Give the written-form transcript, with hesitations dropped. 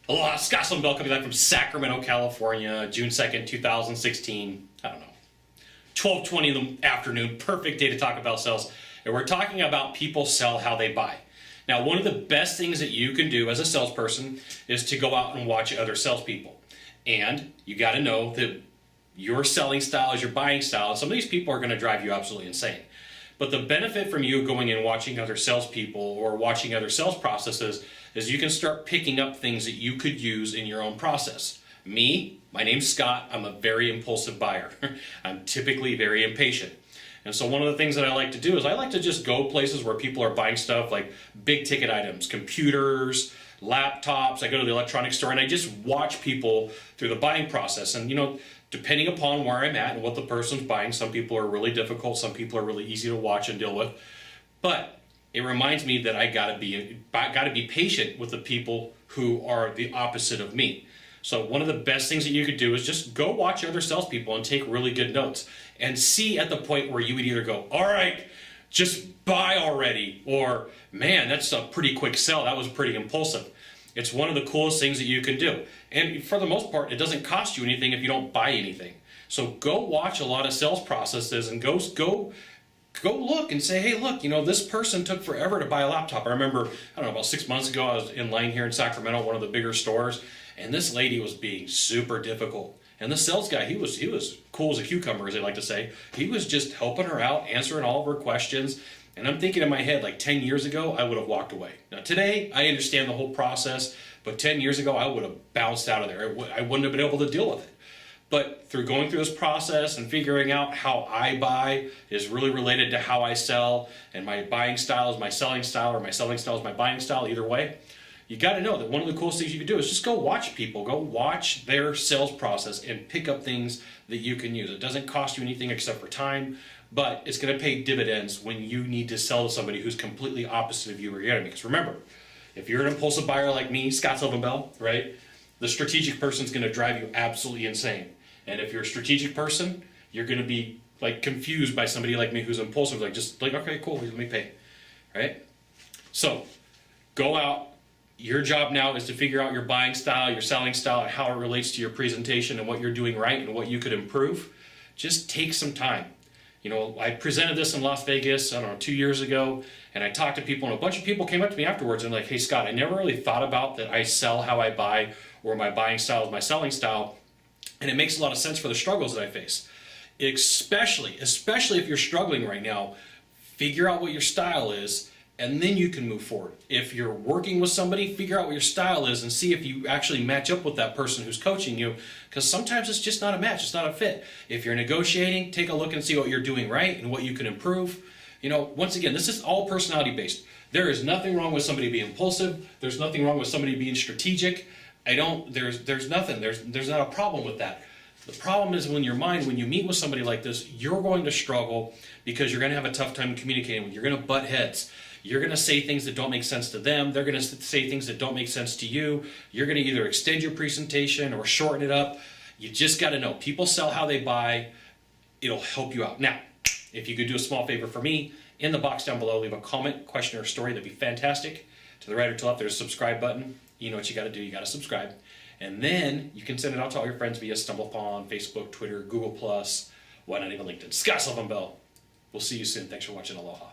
Aloha, Sylvan Bell coming back from Sacramento, California, June 2nd, 2016. I don't know, 12:20 in the afternoon, perfect day to talk about sales. And we're talking about people sell how they buy. Now, one of the best things that you can do as a salesperson is to go out and watch other salespeople. And you got to know that your selling style is your buying style. And some of these people are going to drive you absolutely insane. But the benefit from you going and watching other salespeople or watching other sales processes is you can start picking up things that you could use in your own process. My name's Scott. I'm a very impulsive buyer. I'm typically very impatient. And so one of the things that I like to do is I like to just go places where people are buying stuff like big ticket items, computers, laptops. I go to the electronics store and I just watch people through the buying process. And depending upon where I'm at and what the person's buying, some people are really difficult, some people are really easy to watch and deal with. But it reminds me that I gotta be patient with the people who are the opposite of me. So one of the best things that you could do is just go watch other salespeople and take really good notes and see at the point where you would either go, all right, just buy already, or man, that's a pretty quick sell. That was pretty impulsive. It's one of the coolest things that you can do. And for the most part, it doesn't cost you anything if you don't buy anything. So go watch a lot of sales processes and go look and say, hey, look, this person took forever to buy a laptop. I remember, about 6 months ago, I was in line here in Sacramento, one of the bigger stores, and this lady was being super difficult. And the sales guy, he was cool as a cucumber, as they like to say. He was just helping her out, answering all of her questions. And I'm thinking in my head, like 10 years ago, I would have walked away. Now today, I understand the whole process, but 10 years ago, I would have bounced out of there. I wouldn't have been able to deal with it. But through going through this process and figuring out how I buy is really related to how I sell, and my buying style is my selling style, or my selling style is my buying style, either way, you got to know that one of the coolest things you can do is just go watch people, go watch their sales process and pick up things that you can use. It doesn't cost you anything except for time, but it's going to pay dividends when you need to sell to somebody who's completely opposite of you or your enemy. Because remember, if you're an impulsive buyer like me, Sylvan Bell, right, the strategic person's going to drive you absolutely insane. And if you're a strategic person, you're going to be confused by somebody like me who's impulsive, okay, cool, let me pay, right? So go out. Your job now is to figure out your buying style, your selling style, and how it relates to your presentation and what you're doing right and what you could improve. Just take some time. I presented this in Las Vegas, 2 years ago, and I talked to people, and a bunch of people came up to me afterwards and like, hey, Scott, I never really thought about that I sell how I buy, or my buying style is my selling style, and it makes a lot of sense for the struggles that I face. Especially if you're struggling right now, figure out what your style is, and then you can move forward. If you're working with somebody, figure out what your style is and see if you actually match up with that person who's coaching you, because sometimes it's just not a match, it's not a fit. If you're negotiating, take a look and see what you're doing right and what you can improve. Once again, this is all personality based. There is nothing wrong with somebody being impulsive. There's nothing wrong with somebody being strategic. There's nothing. There's not a problem with that. The problem is when you meet with somebody like this, you're going to struggle because you're going to have a tough time communicating with. You're going to butt heads. You're going to say things that don't make sense to them. They're going to say things that don't make sense to you. You're going to either extend your presentation or shorten it up. You just got to know. People sell how they buy. It'll help you out. Now, if you could do a small favor for me, in the box down below, leave a comment, question, or story. That'd be fantastic. To the right or to the left, there's a subscribe button. You know what you got to do. You got to subscribe. And then you can send it out to all your friends via StumbleUpon, Facebook, Twitter, Google+, why not even LinkedIn. Sylvan Bell. We'll see you soon. Thanks for watching. Aloha.